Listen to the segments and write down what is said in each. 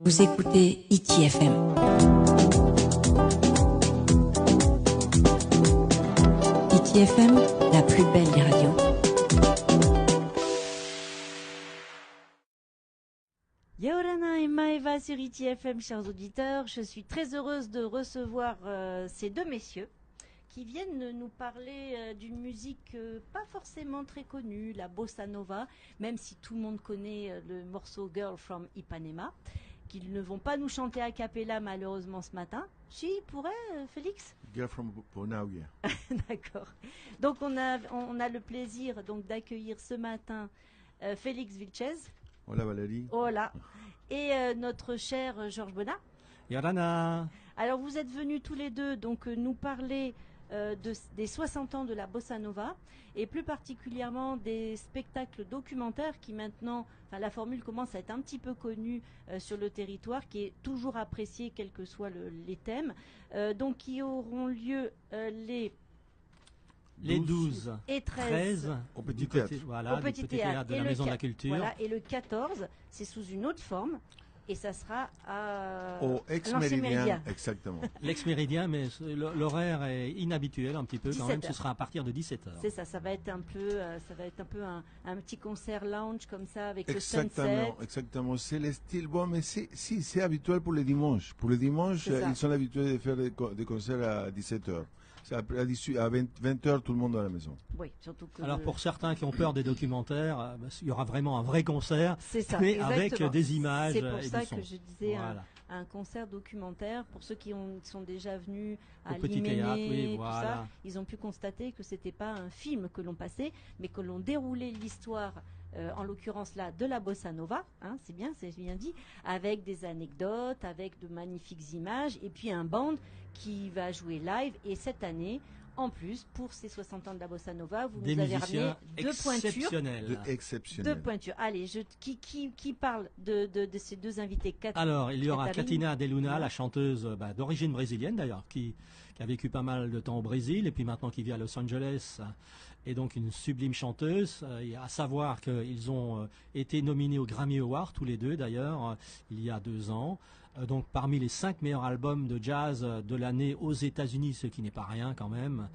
Vous écoutez ITFM. ITFM, la plus belle des radios. Yaorana et Maeva sur ITFM, chers auditeurs. Je suis très heureuse de recevoir ces deux messieurs qui viennent nous parler d'une musique pas forcément très connue, la bossa nova, même si tout le monde connaît le morceau Girl from Ipanema, qu'ils ne vont pas nous chanter a cappella malheureusement ce matin. Si, ils pourraient, Félix? Girl from Bonavia. D'accord. Donc on a le plaisir donc d'accueillir ce matin Félix Vilchez. Hola Valérie. Hola. Et notre cher Georges Bonnat. Yorana. Alors vous êtes venus tous les deux donc nous parler des 60 ans de la bossa nova et plus particulièrement des spectacles documentaires qui maintenant, la formule commence à être un petit peu connue sur le territoire, qui est toujours appréciée quels que soient les thèmes, donc qui auront lieu les 12 et 13 au Petit Théâtre. Voilà, au Petit Théâtre de la Maison de la Culture. Voilà, et le 14, c'est sous une autre forme. Et ça sera au ex-méridien, exactement. L'ex-méridien, mais l'horaire est inhabituel un petit peu quand même. Ce sera à partir de 17h. C'est ça, ça va être un peu un petit concert lounge comme ça avec le sunset. Exactement, c'est le style. Bon, mais c'est habituel pour les dimanches. Pour les dimanches, ils sont habitués de faire des concerts à 17h. À 20h, tout le monde à la maison. Oui, surtout que alors pour certains qui ont peur des documentaires, il y aura vraiment un vrai concert, ça, mais exactement. avec des images et c'est pour du ça son. que je disais voilà. un concert documentaire. Pour ceux qui sont déjà venus à Au Petit Théâtre, l'Hyménée, voilà. tout ça, ils ont pu constater que c'était pas un film que l'on passait, mais que l'on déroulait l'histoire. En l'occurrence là de la bossa nova, c'est bien dit, avec des anecdotes, avec de magnifiques images, et puis un band qui va jouer live. Et cette année, en plus, pour ces 60 ans de la bossa nova, vous nous avez ramené deux pointures. Exceptionnelles. Deux pointures. Allez, qui parle de ces deux invités? Alors, il y aura Catina De Luna, la chanteuse d'origine brésilienne d'ailleurs, qui a vécu pas mal de temps au Brésil et puis maintenant qui vit à Los Angeles, et donc une sublime chanteuse. À savoir qu'ils ont été nominés aux Grammy Awards, tous les deux d'ailleurs, il y a 2 ans. Donc parmi les 5 meilleurs albums de jazz de l'année aux États-Unis, ce qui n'est pas rien quand même.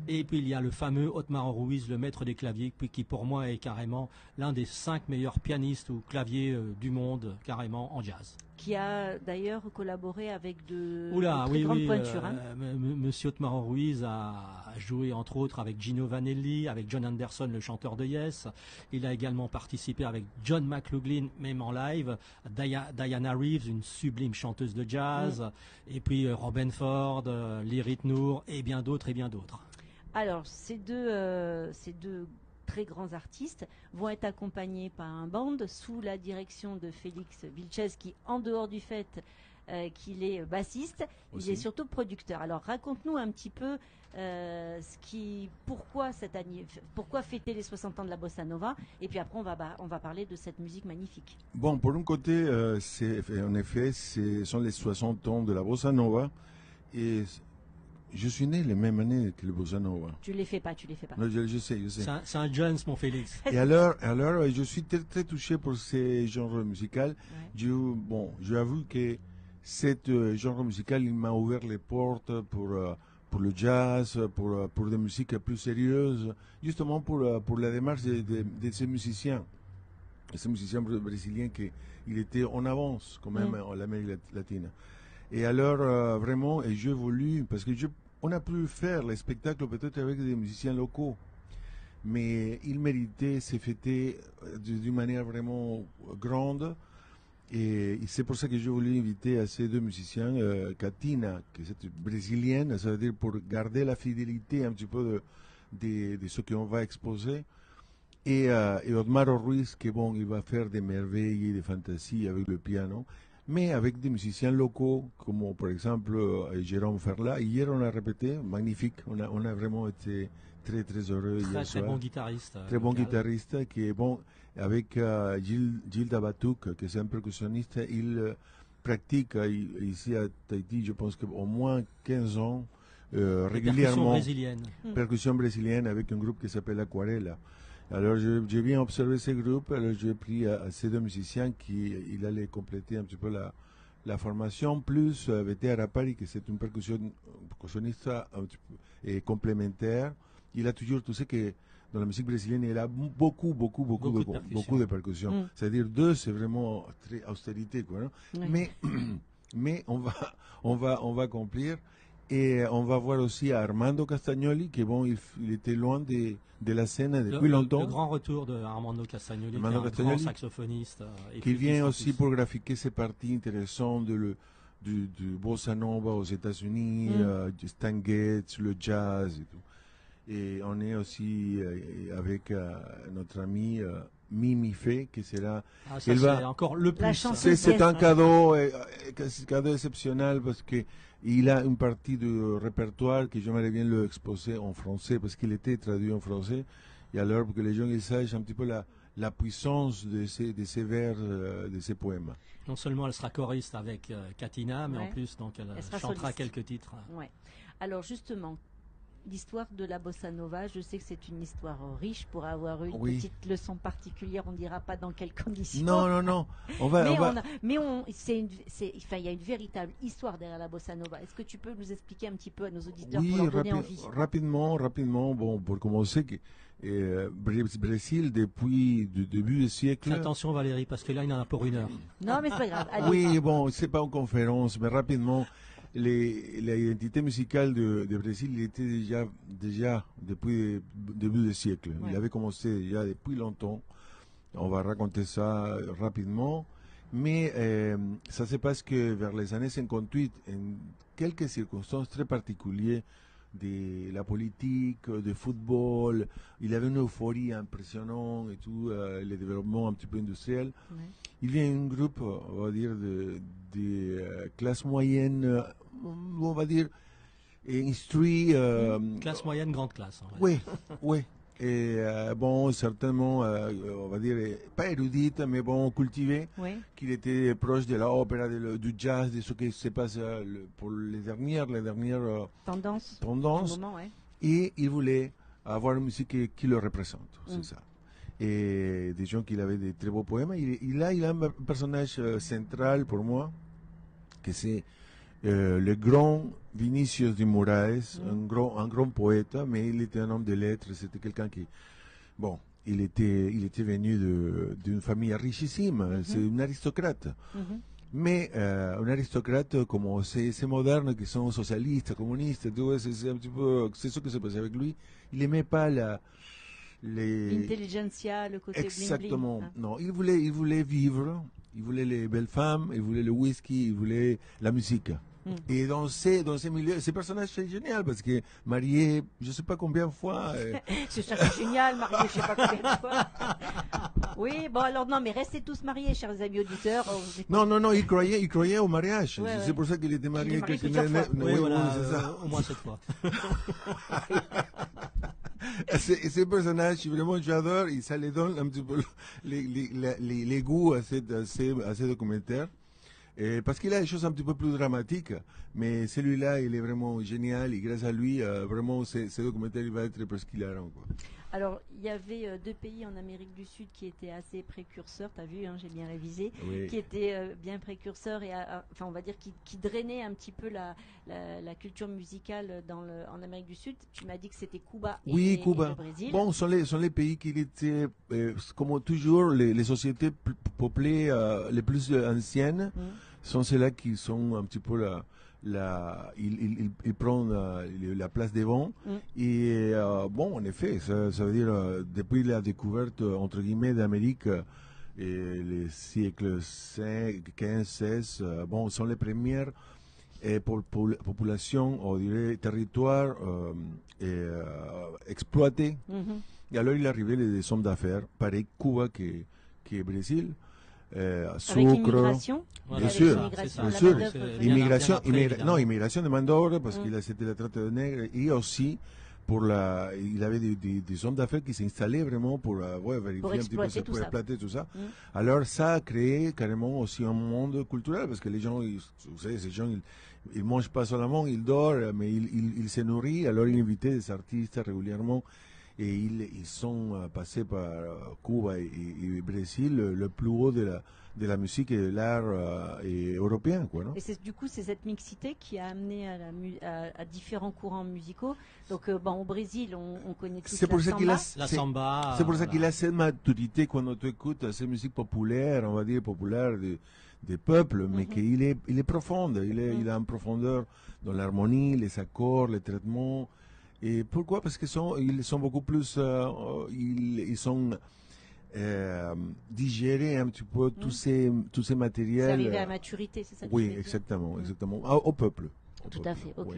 Et puis il y a le fameux Otmar Ruiz, le maître des claviers, qui pour moi est carrément l'un des 5 meilleurs pianistes ou claviers du monde, carrément en jazz. Qui a d'ailleurs collaboré avec de très grandes pointures. Monsieur Otmar Ruiz a joué entre autres avec Gino Vanelli, avec John Anderson, le chanteur de Yes. Il a également participé avec John McLaughlin, même en live, Diana Reeves, une sublime chanteuse de jazz, et puis Robin Ford, Lyrit Noor, et bien d'autres, et bien d'autres. Alors, ces deux très grands artistes vont être accompagnés par un band sous la direction de Félix Vilchez, qui, en dehors du fait qu'il est bassiste, il est surtout producteur. Alors raconte-nous un petit peu pourquoi cette année, pourquoi fêter les 60 ans de la bossa nova, et puis après on va parler de cette musique magnifique. Bon, pour un côté, en effet, ce sont les 60 ans de la bossa nova, et je suis né les mêmes années que le bossa nova. Tu les fais pas. Non, je sais. C'est un Jones, mon Félix. Et alors, je suis très, très touché pour ce genre musical. Ouais. J'avoue que ce genre musical, il m'a ouvert les portes pour le jazz, pour des musiques plus sérieuses, justement pour la démarche de ces musiciens. Ces musiciens brésiliens il était en avance quand même en Amérique latine. Et alors, vraiment, et j'ai voulu, parce que on a pu faire les spectacles peut-être avec des musiciens locaux, mais ils méritaient se fêter d'une manière vraiment grande. Et c'est pour ça que j'ai voulu inviter à ces deux musiciens, Catina, qui est brésilienne, ça veut dire pour garder la fidélité un petit peu de ce qu'on va exposer. Et Otmar Ruiz, qui il va faire des merveilles et des fantasies avec le piano, mais avec des musiciens locaux, comme par exemple Jérôme Ferla. Hier, on a répété, magnifique, on a vraiment été très, très heureux. Très bon guitariste. Très bon guitariste, qui est bon, avec Gilles Dabatouk, qui est un percussionniste. Il pratique ici à Tahiti, je pense qu'au moins 15 ans, régulièrement. Percussion brésilienne avec un groupe qui s'appelle Aquarela. Alors, j'ai bien observé ces groupes, alors j'ai pris à ces deux musiciens il allait compléter un petit peu la formation, plus VTR à Paris, que c'est une percussionniste un petit peu complémentaire. Il a toujours, tu sais que dans la musique brésilienne, il a beaucoup de percussions. C'est-à-dire deux, c'est vraiment très austérité, quoi. Non? Oui. Mais on va accomplir. Et on va voir aussi Armando Castagnoli, qui bon, il était loin de la scène depuis longtemps. Le grand retour de Armando Castagnoli, Armando qui est un Castagnoli, grand saxophoniste. Qui vient aussi pour graphiquer ces parties intéressantes du bossa nova aux États-Unis, du Stan Getz, le jazz et tout. Et on est aussi avec notre ami Mimi Fay, qui sera... Ah, ça, c'est encore le plus. C'est un cadeau, cadeau exceptionnel parce que il a une partie du répertoire que j'aimerais bien le exposer en français parce qu'il était traduit en français. Et alors, pour que les gens ils sachent un petit peu la puissance de ces vers, de ces poèmes. Non seulement elle sera choriste avec Katina, mais en plus, donc, elle chantera soliste. quelques titres. Ouais. Alors, justement, l'histoire de la bossa nova, je sais que c'est une histoire riche pour avoir une petite leçon particulière. On ne dira pas dans quelles conditions. Non. Il y a une véritable histoire derrière la bossa nova. Est-ce que tu peux nous expliquer un petit peu à nos auditeurs oui, pour leur donner envie? Rapidement. Bon, pour commencer, Brésil depuis le début du siècle. Attention Valérie, parce que là il en a pour 1 heure. Non, mais c'est pas grave. Allez. Oui, bon, c'est pas une conférence, mais rapidement. L'identité musicale de Brésil, il était déjà depuis le début du siècle. Ouais. Il avait commencé déjà depuis longtemps. On va raconter ça rapidement. Mais ça se passe que vers les années 58, en quelques circonstances très particulières de la politique, de football, il y avait une euphorie impressionnante et tout, le développement un petit peu industriel. Ouais. Il y a un groupe, on va dire, de classe moyenne, on va dire, instruit. Classe moyenne, grande classe. Oui. Et bon, certainement, on va dire, pas érudite, mais bon, cultivé, qu'il était proche de l'opéra, du jazz, de ce qui se passe pour les dernières tendances. Et il voulait avoir une musique qui le représente, c'est ça. Et des gens qui avaient des très beaux poèmes. Il a un personnage central pour moi, que c'est le grand Vinicius de Moraes, un grand poète, mais il était un homme de lettres, c'était quelqu'un qui, bon, il était venu d'une famille richissime, c'est un aristocrate. Mais un aristocrate comme ces modernes qui sont socialistes, communistes, c'est un petit peu, c'est ce qui se passait avec lui. Il n'aimait pas l'intelligentsia, le côté exactement. bling-bling. Non, il voulait vivre, il voulait les belles femmes, il voulait le whisky, il voulait la musique. Et dans ces milieux, ce personnage c'est génial parce que marié, je sais pas combien de fois. C'est ça qui est génial, marié, je sais pas combien de fois. Oui, bon alors non, mais restez tous mariés, chers amis auditeurs. Non, il croyait au mariage. C'est pour ça qu'il était marié quelques années. Oui, voilà, au moins 7 fois. Ces personnages, vraiment, j'adore, et ça les donne un petit peu les goûts à ces documentaires. Parce qu'il a des choses un petit peu plus dramatiques, mais celui-là, il est vraiment génial, et grâce à lui, vraiment, ce documentaire, il va être presque hilarant, quoi. Alors, il y avait 2 pays en Amérique du Sud qui étaient assez précurseurs, tu as vu, j'ai bien révisé, qui étaient bien précurseurs et on va dire qui drainaient un petit peu la culture musicale en Amérique du Sud. Tu m'as dit que c'était Cuba et le Brésil. Bon, sont les pays qui étaient, comme toujours, les sociétés peuplées les plus anciennes sont celles-là qui sont un petit peu il prend la place devant. Et bon, en effet, ça veut dire, depuis la découverte, entre guillemets, d'Amérique, les siècles 15, 16, bon, sont les premières populations, on dirait, territoires exploités. Et alors, il arrivait des hommes d'affaires, pareil Cuba que Brésil. Avec l'immigration, bien sûr. Immigration de main-d'œuvre parce qu'il c'était la traite de nègres et aussi il avait des hommes d'affaires qui s'installaient vraiment pour vérifier un petit peu pour exploiter tout ça. Alors ça a créé carrément aussi un monde culturel parce que les gens, vous savez, ces gens, ils mangent pas seulement, ils dorment, mais ils se nourrissent. Alors ils invitaient des artistes régulièrement. Et ils sont passés par Cuba et Brésil, le plus haut de de la musique et de l'art européen, quoi, non? Et du coup, c'est cette mixité qui a amené à différents courants musicaux. Donc, au Brésil, on connaît tous C'est pour ça qu'il a, La samba. c'est pour ça qu'il voilà. a cette maturité quand on écoute ces musiques populaires, on va dire populaires des peuples, mais qu'il est profond, il a une profondeur dans l'harmonie, les accords, les traitements. Et pourquoi? Parce qu'ils sont beaucoup plus, ils sont digérer un petit peu tous ces matériels. C'est arrivé à maturité, c'est ça que tu Oui, veux dire exactement, exactement. Au peuple. Tout à fait, ok. Oui.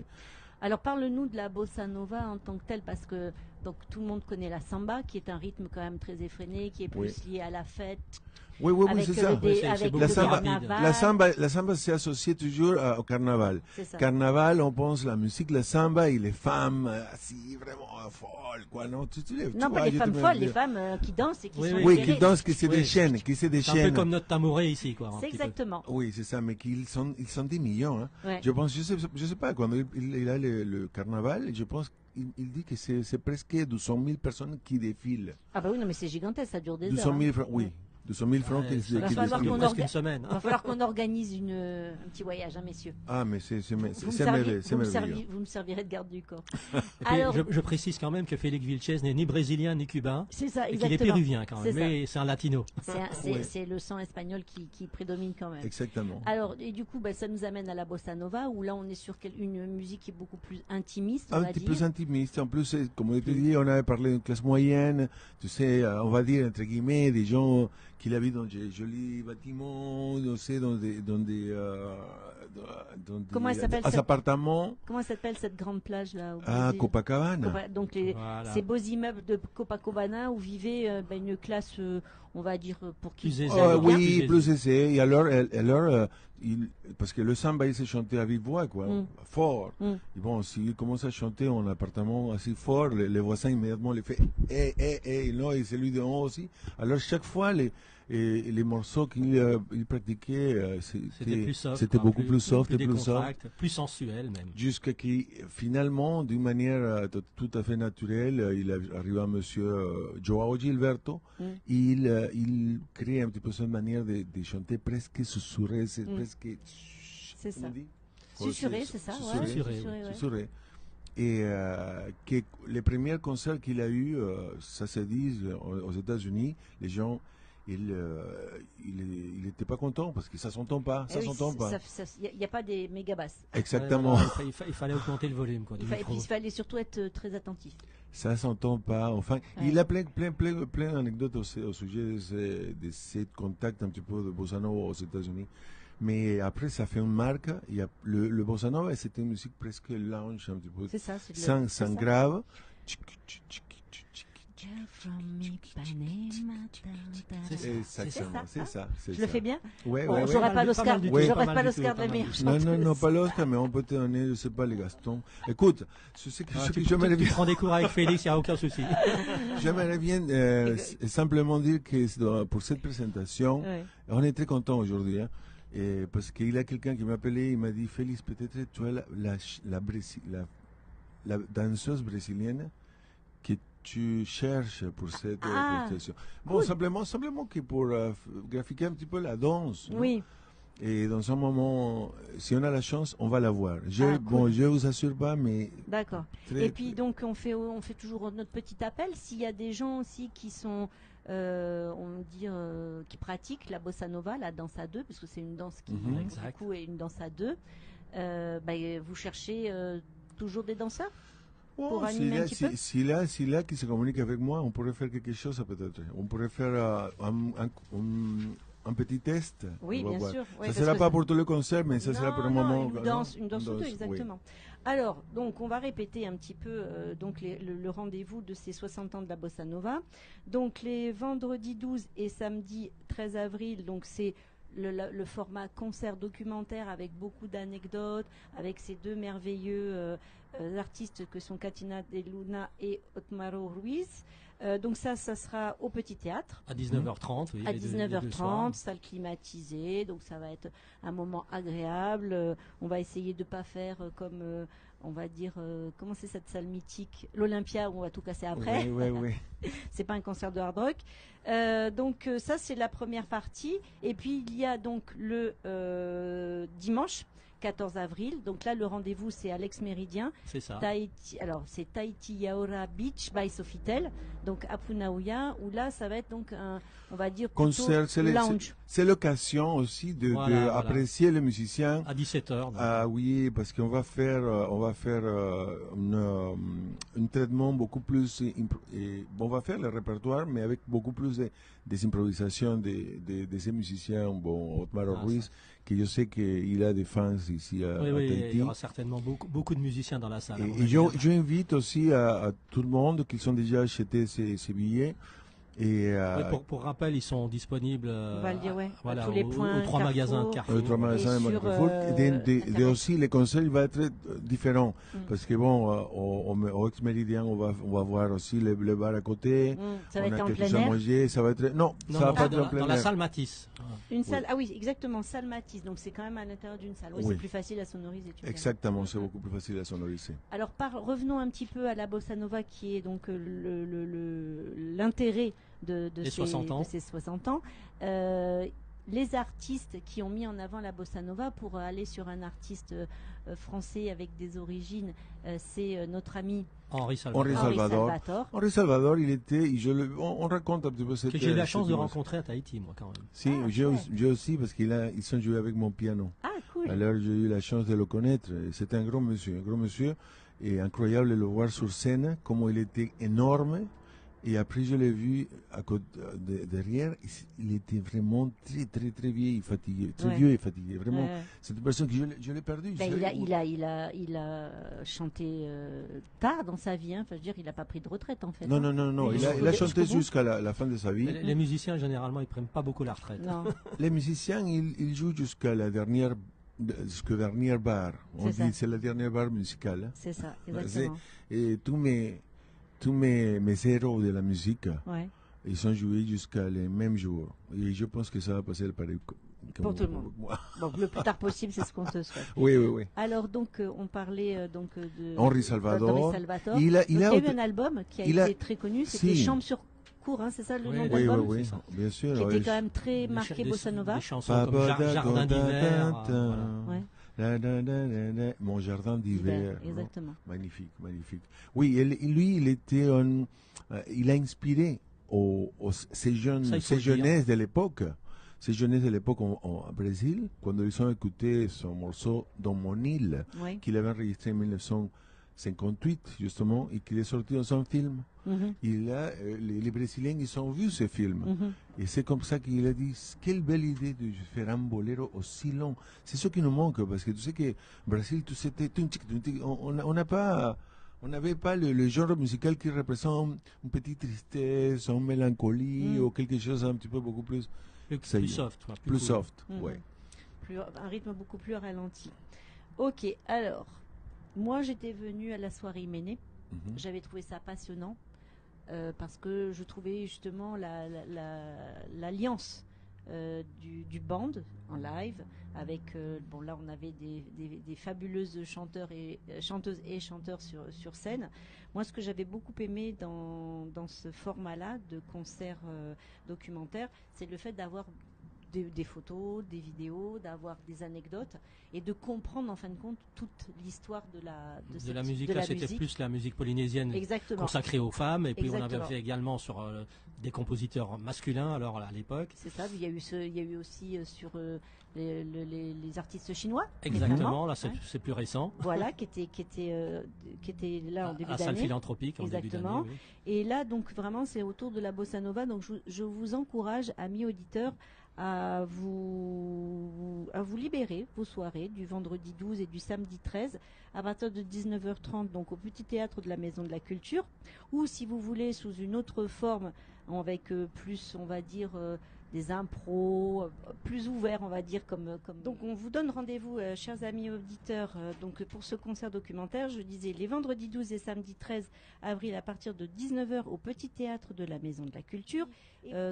Alors parle-nous de la bossa nova en tant que telle, parce que donc tout le monde connaît la samba, qui est un rythme quand même très effréné, qui est plus lié à la fête. Oui, oui, oui, Avec c'est ça. avec beaucoup le La samba, carnaval. la samba s'est associée toujours au carnaval. C'est ça. Carnaval, on pense la musique, la samba et les femmes assis vraiment folles, quoi, non? Non, pas les femmes folles, les femmes qui dansent et qui sont Oui, libérées. qui dansent, qui se Oui. déchaînent, C'est un peu comme notre tamouré ici, quoi. un C'est petit peu. exactement. Oui, c'est ça, mais ils sont des millions, hein. Ouais. Je pense, je sais pas, quand il a le carnaval, je pense qu'il dit que c'est presque 200 000 personnes qui défilent. Ah bah oui, non, mais c'est gigantesque, ça dure des 200 heures. 000 francs, oui. 200 000 francs Ouais, qui ça va qui falloir défilent. qu'on presque une semaine. Il va falloir qu'on organise un petit voyage, hein, messieurs. Ah, mais c'est Vous me merveilleux, c'est servi- merveilleux. vous me servirez de garde du corps. Et puis, Alors, je précise quand même que Félix Vilches n'est ni brésilien ni cubain, c'est ça, et qu'il est exactement. péruvien quand même, C'est ça. mais c'est un latino. Ouais. C'est le sang espagnol qui prédomine quand même. Exactement. Alors, et du coup, ça nous amène à la bossa nova, où là, on est sur une musique qui est beaucoup plus intimiste, on Un va petit dire. peu intimiste. En plus, comme je te dis, on avait parlé d'une classe moyenne, tu sais, on va dire, entre guillemets, des gens qui habitent dans des jolis bâtiments, on sait, dans Comment elle s'appelle, des cette- appartements Comment s'appelle cette grande plage là au à Brésil Copacabana. Donc Voilà. ces beaux immeubles de Copacabana où vivait une classe, on va dire, pour qui Plus aisée. ça allait bien. Oui, Plus plus aisé. Et alors, parce que le samba, il s'est chanté à vive voix, quoi, fort. Mm. Et bon, s'il commence à chanter en appartement assez fort, les voisins immédiatement les fait non, et celui de haut aussi. Alors, chaque fois, les morceaux qu'il pratiquait, C'était plus soft. c'était quoi, beaucoup plus soft et plus soft. décontracté, plus sensuel même. Jusqu'à qui, finalement, d'une manière tout à fait naturelle, il arriva à monsieur Joao Gilberto. Il crée un petit peu cette manière de chanter presque susurré, c'est presque. C'est ça. comment on dit? Susurré, c'est ça, ouais, Susurré. susurré, ouais. Susurré. Et que les premiers concerts qu'il a eu, ça se dit aux États-Unis, les gens, il était pas content parce que ça s'entend pas, Eh ça oui, s'entend pas. Il n'y a pas des méga basses. Exactement. Ouais, voilà, il fallait augmenter le volume. Quoi, du Et micro. puis il fallait surtout être très attentif. Ça s'entend pas. Enfin, Ouais. il a plein d'anecdotes au sujet de ces contacts un petit peu de bossa nova aux États-Unis. Mais après, ça fait une marque. Il y a le bossa nova, c'était une musique presque lounge un petit peu, C'est ça, c'est sans c'est ça. grave. Girl from Ipanema, Exactement, c'est ça. Je le fais bien. Ouais, Bon, ouais, j'aurais ouais. pas l'Oscar, du tout, j'aurais pas pas mal du l'Oscar tout, de la pas mal meilleure du tout. Non, chanteuse. non, pas l'Oscar, mais on peut te donner, je sais pas, les Gastons. Écoute, je sais que Ah, ce tu, que j'aimerais tu bien. prends des cours avec Félix, il n'y a aucun souci. J'aimerais bien simplement dire que pour cette présentation, Ouais. on est très content aujourd'hui, hein, parce qu'il y a quelqu'un qui m'a appelé, il m'a dit, Félix, peut-être tu es la danseuse brésilienne que tu cherches pour cette présentation. Bon, cool. simplement que pour graphiquer un petit peu la danse. Non? Oui, Et dans un moment, si on a la chance, on va la voir. cool. Bon, je vous assure pas, mais d'accord. très- Et puis donc on fait toujours notre petit appel. S'il y a des gens aussi qui sont, on dit, qui pratiquent la bossa nova, la danse à deux, parce que c'est une danse qui du Exact. coup est une danse à deux. Vous cherchez toujours des danseurs pour animer un petit peu. s'il y a qui se communique avec moi, on pourrait faire quelque chose peut-être. On pourrait faire un petit test. Oui, On va bien voir. sûr. Ouais, Ça parce sera que pas pour tous les concerts, mais ça sera Non, pour un non, moment. Une danse ou deux, oui. exactement. Alors, donc, on va répéter un petit peu donc le rendez-vous de ces 60 ans de la Bossa Nova. Donc, les vendredis 12 et samedi 13 avril, donc c'est le format concert documentaire avec beaucoup d'anecdotes, avec ces deux merveilleux artistes que sont Katina de Luna et Otmaro Ruiz. Donc ça sera au Petit Théâtre. À 19h30, oui. À les deux 19h30, soirs. salle climatisée, donc ça va être un moment agréable. On va essayer de pas faire comme, on va dire, comment c'est cette salle mythique, l'Olympia, où on va tout casser après. Oui. C'est pas un concert de hard rock. Donc ça c'est la première partie. Et puis il y a donc le dimanche 14 avril. Donc là le rendez-vous c'est Alex Méridien. C'est ça. Tahiti, alors c'est Tahiti Yaora Beach by Sofitel, donc à Punaouia, où là ça va être donc un, on va dire plutôt Concert, lounge. c'est l'occasion aussi de Voilà. apprécier les musiciens. À 17h. Ah oui, parce qu'on va faire, un traitement beaucoup plus. On va faire le répertoire, mais avec beaucoup plus des improvisations de ces musiciens. Bon, Otmar Ruiz, que je sais qu'il a des fans ici à Oui, Tahiti. il y aura certainement beaucoup de musiciens dans la salle. Et j'invite aussi à tout le monde qui ont déjà acheté ces billets. Et Oui, pour rappel, ils sont disponibles On va le dire, ouais, voilà, à tous les aux points 3 magasins de Carrefour. les trois magasins sur, Carrefour. Et aussi, les concerts, il va être différent. Mm. Parce que bon, au Ex-Méridien, on va voir aussi les bars à côté. Ça va On être a en quelque plein chose à air. manger. Ça va être. Non, Non, ça va non, pas être en dans plein la air. salle Matisse. Une salle, ah oui, exactement, salle Matisse, donc c'est quand même à l'intérieur d'une salle. Oui, Oui. c'est plus facile à sonoriser. Tu me diras. Exactement, c'est beaucoup plus facile à sonoriser. Alors revenons un petit peu à la bossa nova qui est donc l'intérêt de Les 60 ans. ces 60 ans. Les artistes qui ont mis en avant la bossa nova, pour aller sur un artiste français avec des origines, c'est notre ami Henri Salvador. Henri Salvador. Henri Salvador, il était, on raconte un petit peu cette. Que j'ai eu la chance de cette- rencontrer à Tahiti, moi, quand même. Si, Ah, j'ai chouette. j'ai aussi, parce ils sont joués avec mon piano. Ah, cool. Alors j'ai eu la chance de le connaître. C'est un grand monsieur, et incroyable de le voir sur scène, comment il était énorme. Et après, je l'ai vu à côté, derrière, il était vraiment très, très, très vieux et fatigué. Très Ouais. vieux et fatigué. Vraiment, Ouais. c'est une personne que je l'ai perdu. Ben, il a chanté tard dans sa vie. Hein. Enfin, je veux dire, il n'a pas pris de retraite en fait. Non, hein. non, non. Oui, Il a jusqu'au chanté bout. jusqu'à la fin de sa vie. Les musiciens, généralement, ils prennent pas beaucoup la retraite. Non. Les musiciens, ils jouent jusqu'à la dernière barre. On C'est ça. dit c'est la dernière barre musicale. Hein. C'est ça, exactement. Et tous mes héros de la musique, Ouais. ils sont joués jusqu'à les mêmes jours. Et je pense que ça va passer pareil. Pour tout le monde. Moi. Bon, le plus tard possible, c'est ce qu'on te souhaite. Oui. Alors donc, on parlait de Henri Salvador. d'Henri Salvador. Il Donc, il y a eu autre- un album qui a il a- été très connu, c'était Si. Chambre sur cour, hein, c'est ça le Oui, nom de Oui, l'album, oui, c'est ça. bien sûr. qui ouais. était quand même très Des marqué cha- bossa nova. Des chansons comme Jardin d'hiver. Voilà. Ouais. Mon jardin d'hiver. non? Exactement. Magnifique, magnifique. Oui, lui, il était il a inspiré ces jeunes, Ça, il faut ces le dire. jeunesses de l'époque. Ces jeunesses de l'époque au Brésil, quand ils ont écouté son morceau Dans mon île, Oui. qu'il avait enregistré en 1958, justement, et qu'il est sorti dans un film. Mhm. Les Brésiliens, ils ont vu ce film. Mhm. Et c'est comme ça qu'il a dit, quelle belle idée de faire un boléro aussi long. C'est ce qui nous manque, parce que tu sais que Brésil, tout c'était on n'avait pas le genre musical qui représente une petite tristesse, une mélancolie, ou quelque chose un petit peu beaucoup plus Ça y Plus est. soft. quoi, plus cool. soft. Mhm. Ouais. Un rythme beaucoup plus ralenti. Ok, alors, moi j'étais venue à la soirée Iménée. Mhm. J'avais trouvé ça passionnant parce que je trouvais justement l'alliance du band en live avec bon là on avait des fabuleuses chanteuses et chanteurs sur scène. Moi ce que j'avais beaucoup aimé dans ce format-là de concert documentaire, c'est le fait d'avoir des photos, des vidéos, d'avoir des anecdotes et de comprendre en fin de compte toute l'histoire de La musique, là, c'était plus la musique polynésienne Exactement. consacrée aux femmes. Et puis, on Exactement. avait fait également sur des compositeurs masculins, alors à l'époque. C'est ça. Il y a eu aussi sur les artistes chinois. Exactement, notamment, là, c'est hein. c'est plus récent. Voilà, qui était là en début À salle d'année. philanthropique en début Exactement. d'année. Oui. Et là, donc vraiment, c'est autour de la bossa nova. Donc, je vous encourage, amis auditeurs, à vous libérer vos soirées du vendredi 12 et du samedi 13 à partir de 19h30, donc au Petit Théâtre de la Maison de la Culture, ou si vous voulez sous une autre forme, avec plus, on va dire, des impros plus ouverts, on va dire. Donc on vous donne rendez-vous, chers amis auditeurs, donc pour ce concert documentaire. Je disais les vendredis 12 et samedi 13 avril à partir de 19h au Petit Théâtre de la Maison de la Culture.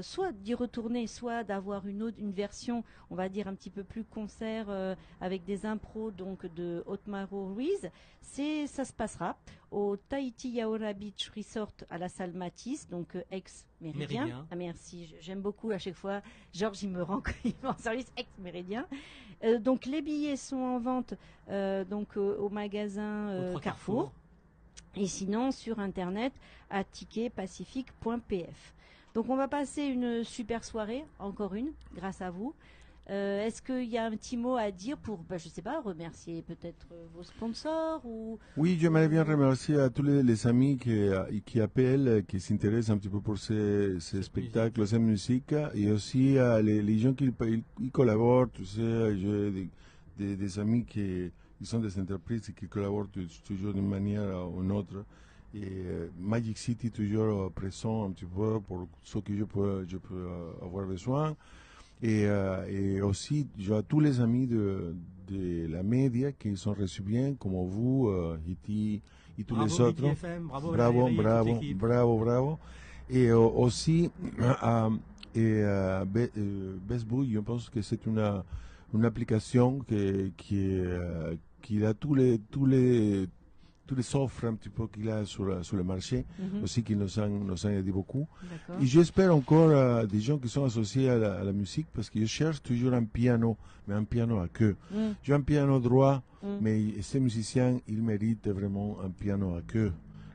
Soit d'y retourner, soit d'avoir une version, on va dire un petit peu plus concert avec des impros donc de Otmaro Ruiz. Ça se passera au Tahiti Yaora Beach Resort à la salle Matisse, donc ex-Méridien. Ah, merci, j'aime beaucoup à chaque fois. Georges, il me rend en service ex-Méridien. Donc les billets sont en vente donc au magasin Carrefour. Et sinon sur internet à ticketpacifique.pf. Donc on va passer une super soirée, encore une, grâce à vous. Est-ce qu'il y a un petit mot à dire pour, je sais pas, remercier peut-être vos sponsors ou... Oui, j'aimerais bien remercier à tous les amis qui appellent, qui s'intéressent un petit peu pour ces spectacles, ces musiques, et aussi à les gens qui collaborent. Tu sais, j'ai des amis qui sont des entreprises qui collaborent toujours d'une manière ou d'une autre. Et Magic City toujours présent un petit peu pour ce que je peux avoir besoin. Et aussi à tous les amis de la média qui sont reçus bien, comme vous, Iti et tous les autres. ITFM, bravo. Et aussi Facebook, je pense que c'est une application qui a tous les offres un petit peu qu'il a sur le marché, aussi qui nous ont aidé beaucoup. D'accord. Et j'espère encore des gens qui sont associés à la musique, parce que je cherche toujours un piano, mais un piano à queue. J'ai un piano droit, mais ces musiciens, ils méritent vraiment un piano à queue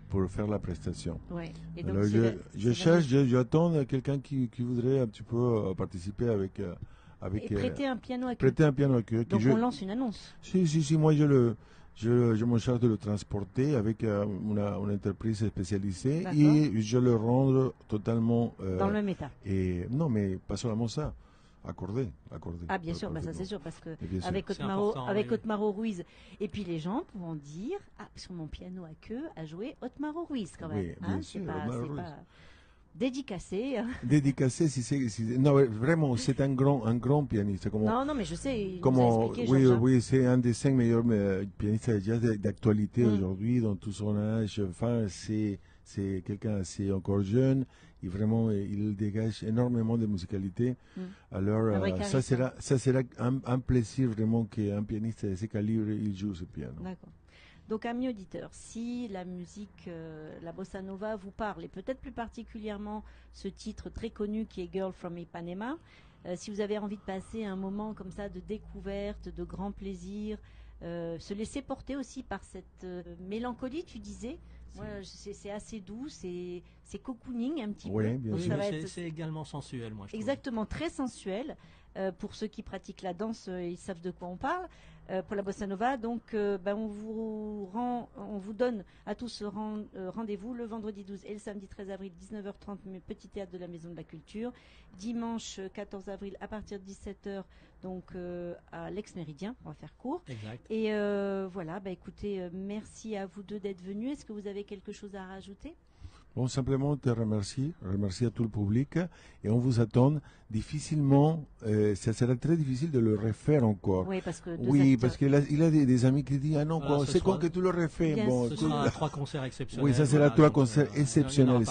pour faire la prestation. Ouais. Et donc alors je cherche, j'attends quelqu'un qui voudrait un petit peu participer avec et prêter un piano à queue. Prêter un piano à queue. Donc on lance une annonce. Si, moi je me charge de le transporter avec une entreprise spécialisée. D'accord. Et je le rends totalement... dans le méta. Et, non, mais pas seulement ça. Accordé. Ah, bien sûr, ça c'est sûr, parce que sûr. avec Otmaro Ruiz. Et puis les gens pourront dire, sur mon piano à queue a joué Otmaro Ruiz quand même. Oui, bien sûr, c'est pas dédicacé. Dédicacé, non, vraiment, c'est un grand pianiste. Non, mais je sais, il nous a expliqué, oui, c'est un des 5 meilleurs pianistes de jazz d'actualité aujourd'hui, dans tout son âge. Enfin, c'est quelqu'un assez encore jeune, et vraiment, il dégage énormément de musicalité. Alors, ça sera un plaisir vraiment qu'un pianiste de ce calibre, il joue ce piano. D'accord. Donc, amis auditeurs, si la musique, la bossa nova vous parle, et peut-être plus particulièrement ce titre très connu qui est Girl from Ipanema, si vous avez envie de passer un moment comme ça de découverte, de grand plaisir, se laisser porter aussi par cette mélancolie, tu disais. Moi, c'est assez doux, c'est cocooning un petit peu. Bien sûr. sûr. C'est également sensuel, moi je trouve. Exactement, très sensuel. Pour ceux qui pratiquent la danse, ils savent de quoi on parle. Pour la bossa nova, donc on vous donne à tous rendez-vous le vendredi 12 et le samedi 13 avril 19h30 Petit Théâtre de la Maison de la Culture, dimanche 14 avril à partir de 17h donc à l'ex-Méridien, on va faire court. Exact. Et voilà, écoutez, merci à vous deux d'être venus. Est-ce que vous avez quelque chose à rajouter? Bon, simplement te remercier à tout le public, et on vous attend. Difficilement, ça sera très difficile de le refaire encore. Oui, parce que il a des amis qui disent c'est quand que tu le refais. Ce sera 3 concerts exceptionnels. Oui, ça sera 3 concerts exceptionnels.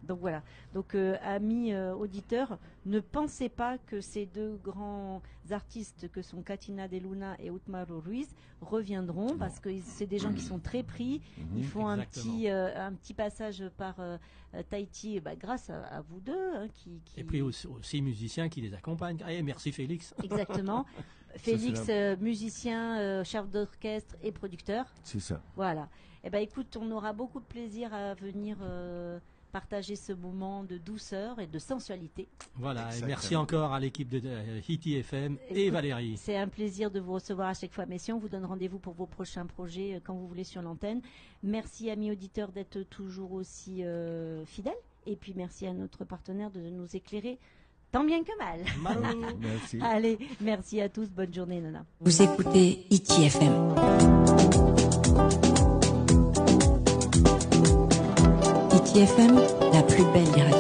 Donc voilà. Donc amis auditeurs, ne pensez pas que ces deux grands artistes que sont Katina de Luna et Otmaro Ruiz reviendront, parce que c'est des gens qui sont très pris. Ils font un petit passage par Tahiti grâce à vous deux. Et puis aussi musiciens qui les accompagnent. Merci Félix. Exactement. Félix, musicien, chef d'orchestre et producteur. C'est ça. Voilà. Écoute, on aura beaucoup de plaisir à venir partager ce moment de douceur et de sensualité. Voilà, et merci encore à l'équipe de ITFM et Valérie. C'est un plaisir de vous recevoir à chaque fois, messieurs. On vous donne rendez-vous pour vos prochains projets quand vous voulez sur l'antenne. Merci, amis auditeurs, d'être toujours aussi fidèles. Et puis merci à notre partenaire de nous éclairer tant bien que mal. Merci. Allez, merci à tous. Bonne journée, Nana. Vous écoutez ITFM. ITFM, la plus belle des radios.